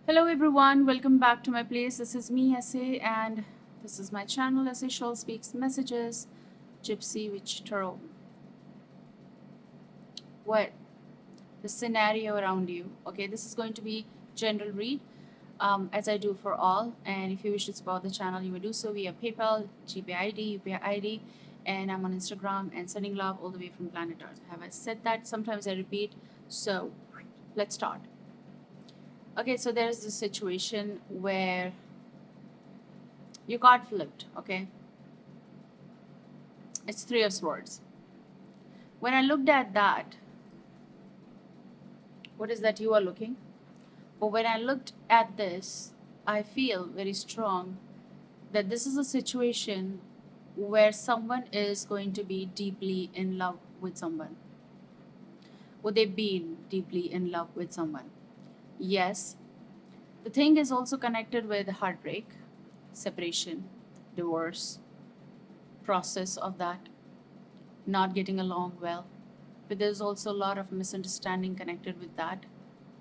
Hello everyone, welcome back to my place. This is me, Essay, and this is my channel, Essay Shawl Speaks Messages, Gypsy Witch Tarot. What? The scenario around you. Okay, this is going to be general read, as I do for all. And if you wish to support the channel, you may do so via PayPal, GPay ID, UPI ID, and I'm on Instagram and sending love all the way from planet Earth. Have I said that? Sometimes I repeat. So let's start. Okay, so there's this situation where you got flipped, okay? It's Three of Swords. When I looked at that, what is that you are looking? But when I looked at this, I feel very strong that this is a situation where someone is going to be deeply in love with someone. Or they've been deeply in love with someone. Yes, the thing is also connected with heartbreak, separation, divorce, process of that, not getting along well. But there's also a lot of misunderstanding connected with that,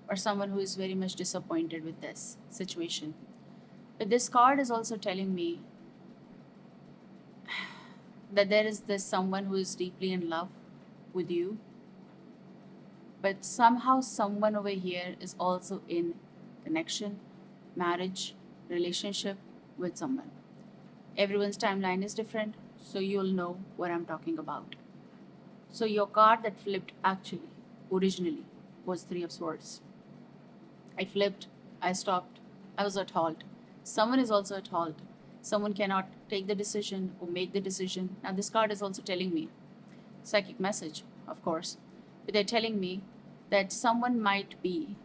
or someone who is very much disappointed with this situation. But this card is also telling me that there is this someone who is deeply in love with you, but somehow someone over here is also in connection, marriage, relationship with someone. Everyone's timeline is different, so you'll know what I'm talking about. So your card that flipped actually, originally, was Three of Swords. I flipped, I stopped, I was at halt. Someone is also at halt. Someone cannot take the decision or make the decision. Now, this card is also telling me, psychic message, of course, but they're telling me that someone might be,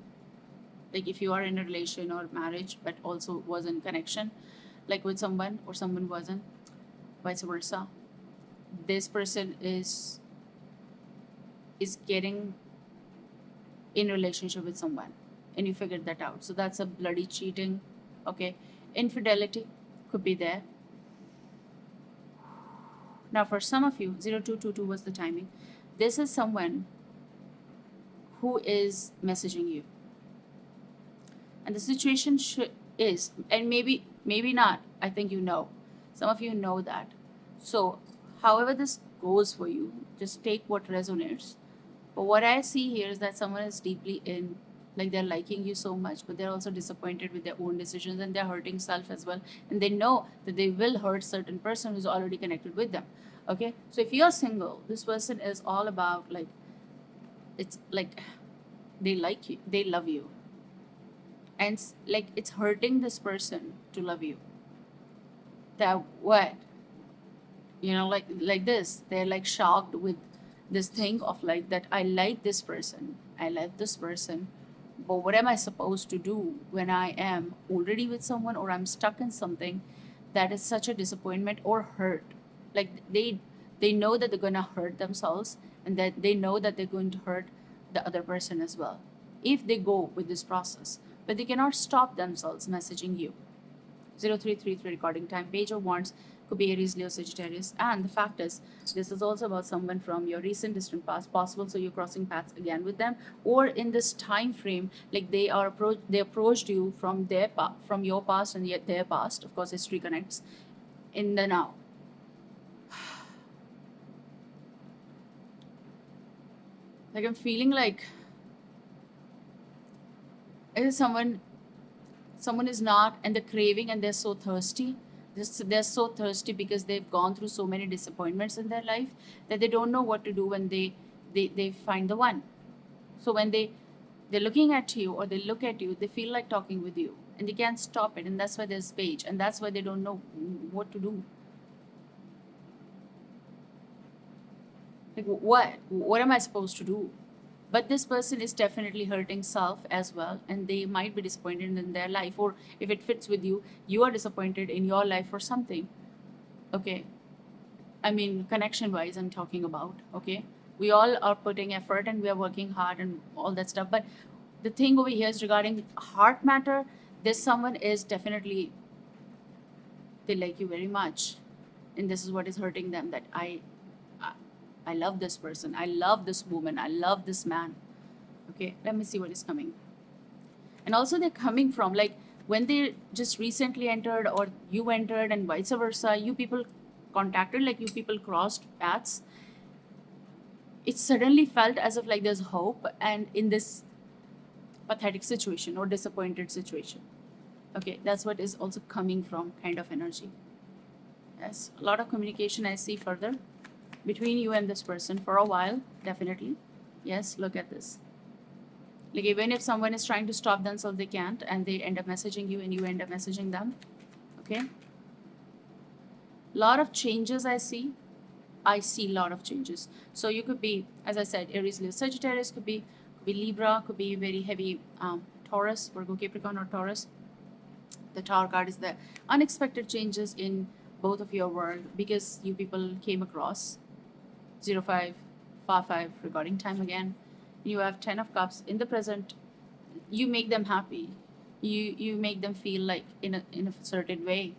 like if you are in a relation or marriage, but also was in connection, like with someone or someone wasn't, vice versa. This person is getting in relationship with someone and you figured that out, so that's a bloody cheating. Okay, infidelity could be there. Now for some of you, 0222 was the timing. This is someone who is messaging you, and the situation is, and maybe not, I think you know, some of you know that. So however this goes for you, just take what resonates. But what I see here is that someone is deeply in, like they're liking you so much, but they're also disappointed with their own decisions and they're hurting self as well. And they know that they will hurt certain person who's already connected with them. Okay, so if you're single, this person is all about like, it's like they like you, they love you, and like it's hurting this person to love you. That what, like this, they're like shocked with this thing of like that I like this person, I like this person, but what am I supposed to do when I am already with someone or I'm stuck in something that is such a disappointment or hurt? Like they know that they're gonna hurt themselves, and that they know that they're going to hurt the other person as well if they go with this process, but they cannot stop themselves messaging you. 0333 recording time, Page of Wands, could be Aries, Leo, Sagittarius. And the fact is, this is also about someone from your recent distant past, possible. So you're crossing paths again with them, or in this time frame, like they approached you from from your past and yet their past. Of course, history connects in the now. Like I'm feeling like it is someone is not, and they're craving and they're so thirsty. They're so thirsty because they've gone through so many disappointments in their life that they don't know what to do when they find the one. So when they're looking at you or they look at you, they feel like talking with you and they can't stop it, and that's why there's Page, and that's why they don't know what to do. Like what am I supposed to do? But this person is definitely hurting self as well, and they might be disappointed in their life, or if it fits with you, you are disappointed in your life for something. Okay, I mean connection wise I'm talking about. Okay, we all are putting effort and we are working hard and all that stuff, but the thing over here is regarding heart matter. This someone is definitely, they like you very much, and this is what is hurting them, that I I love this person, I love this woman, I love this man. Okay, let me see what is coming. And also they're coming from, like, when they just recently entered or you entered and vice versa, you people contacted, like you people crossed paths, it suddenly felt as if like there's hope and in this pathetic situation or disappointed situation. Okay, that's what is also coming from kind of energy. Yes, a lot of communication I see further between you and this person for a while, definitely. Yes, look at this. Like, even if someone is trying to stop themselves, they can't, and they end up messaging you and you end up messaging them. Okay? Lot of changes I see. I see a lot of changes. So you could be, as I said, Aries, Leo, Sagittarius, could be Libra, could be very heavy Taurus, Virgo, Capricorn, or Taurus. The Tower card is the unexpected changes in both of your world because you people came across 05, 5 recording time again. You have 10 of Cups in the present. You make them happy. You make them feel like in a certain way.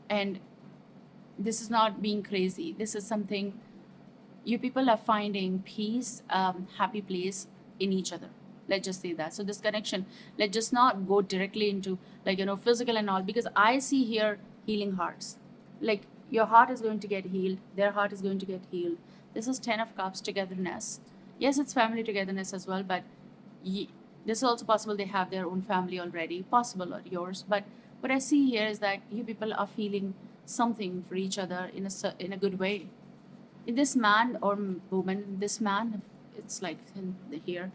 And this is not being crazy. This is something you people are finding peace, happy place in each other. Let's just say that. So this connection, let's just not go directly into, like, physical and all, because I see here healing hearts. Like, your heart is going to get healed, their heart is going to get healed. This is 10 of Cups, togetherness. Yes, it's family togetherness as well, but this is also possible they have their own family already, possible or yours. But what I see here is that you people are feeling something for each other in a good way. This man or woman, this man, it's like in here,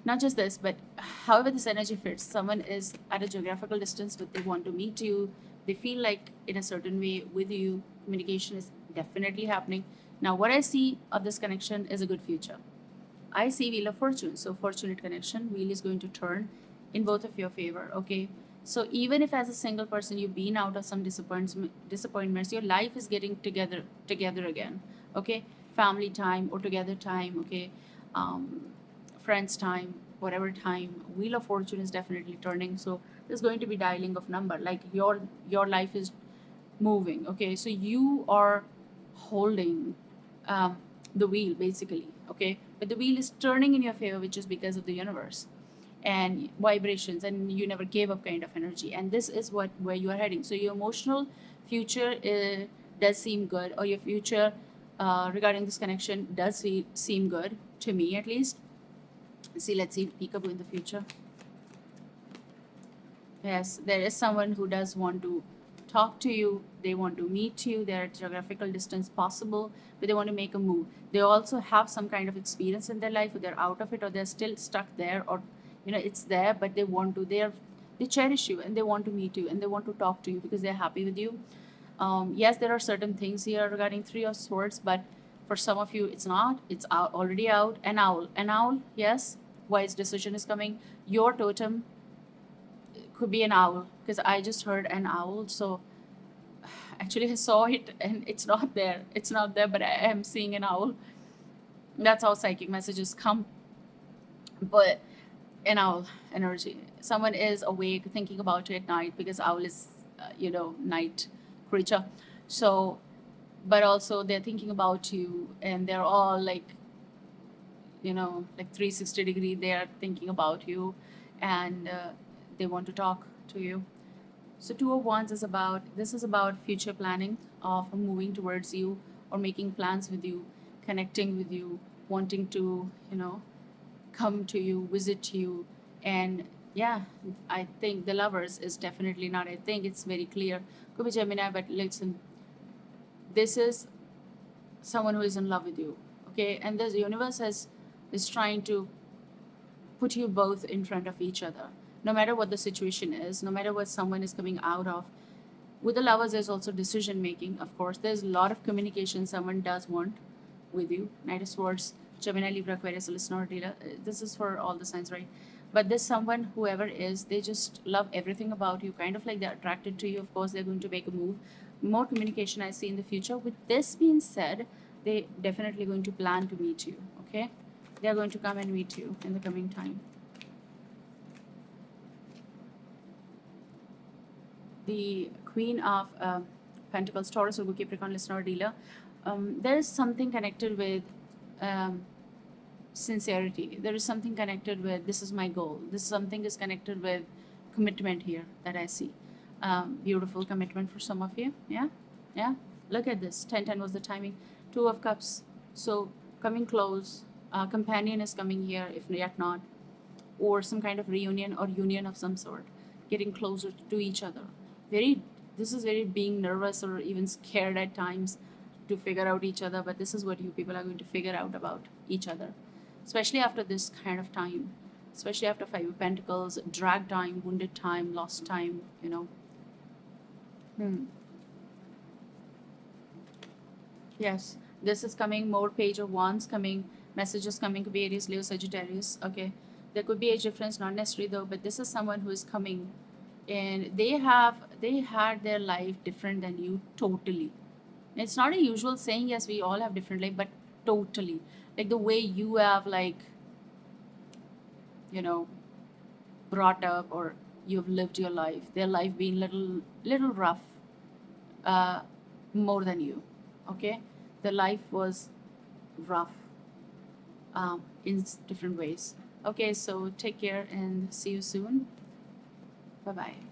not just this, but however this energy fits, someone is at a geographical distance, but they want to meet you. They feel like in a certain way with you. Communication is definitely happening. Now, what I see of this connection is a good future. I see Wheel of Fortune. So, fortunate connection, wheel is going to turn in both of your favor. Okay. So, even if as a single person you've been out of some disappointments, your life is getting together again. Okay. Family time or together time. Okay. Friends time, whatever time. Wheel of Fortune is definitely turning. So, there's going to be dialing of number. Like, your life is moving. Okay. So, you are holding the wheel basically. Okay, but the wheel is turning in your favor, which is because of the universe and vibrations, and you never gave up kind of energy, and this is what where you are heading. So your emotional future does seem good, or your future regarding this connection does seem good to me at least. See, let's see peekaboo in the future. Yes, there is someone who does want to talk to you. They want to meet you. They're at geographical distance possible, but they want to make a move. They also have some kind of experience in their life, or they're out of it, or they're still stuck there, or it's there, but they want to. They cherish you and they want to meet you and they want to talk to you because they're happy with you. Yes, there are certain things here regarding Three of Swords, but for some of you, it's not. It's out, already out. An owl. Yes, wise decision is coming. Your totem could be an owl because I just heard an owl. So actually, I saw it and it's not there. It's not there, but I am seeing an owl. That's how psychic messages come. But an owl energy. Someone is awake thinking about you at night because owl is, night creature. So, but also they're thinking about you and they're all like 360 degree. They are thinking about you and they want to talk to you. So Two of Wands is about, this is about future planning of moving towards you or making plans with you, connecting with you, wanting to, come to you, visit you. And yeah, I think the lovers is definitely not, I think it's very clear. Could be Gemini, but listen, this is someone who is in love with you. Okay. And the universe is trying to put you both in front of each other, no matter what the situation is, no matter what someone is coming out of. With the lovers, there's also decision making, of course. There's a lot of communication someone does want with you. Knight of Swords, Gemini, Libra, Aquarius, listener, dealer. This is for all the signs, right? But this someone, whoever is, they just love everything about you, kind of like they're attracted to you. Of course, they're going to make a move. More communication I see in the future. With this being said, they definitely going to plan to meet you, okay? They're going to come and meet you in the coming time. The Queen of Pentacles, Taurus, Virgo, Capricorn, listener, dealer. There is something connected with um, sincerity. There is something connected with this is my goal. This something is connected with commitment here that I see. Beautiful commitment for some of you. Yeah, yeah. Look at this. 10-10 was the timing. Two of Cups. So coming close. Companion is coming here, if yet not, or some kind of reunion or union of some sort. Getting closer to each other. Very. This is very being nervous or even scared at times to figure out each other. But this is what you people are going to figure out about each other, especially after this kind of time, especially after Five of Pentacles, drag time, wounded time, lost time, you know. Yes, this is coming more Page of Wands coming, messages coming to be Aries, Leo, Sagittarius. Okay, there could be age difference, not necessarily though, but this is someone who is coming, and they had their life different than you totally. It's not a usual saying. Yes, we all have different life, but totally, like the way you have you know brought up or you've lived your life, their life being little rough, uh, more than you. Okay, the life was rough, in different ways. Okay, so take care and see you soon. Bye bye.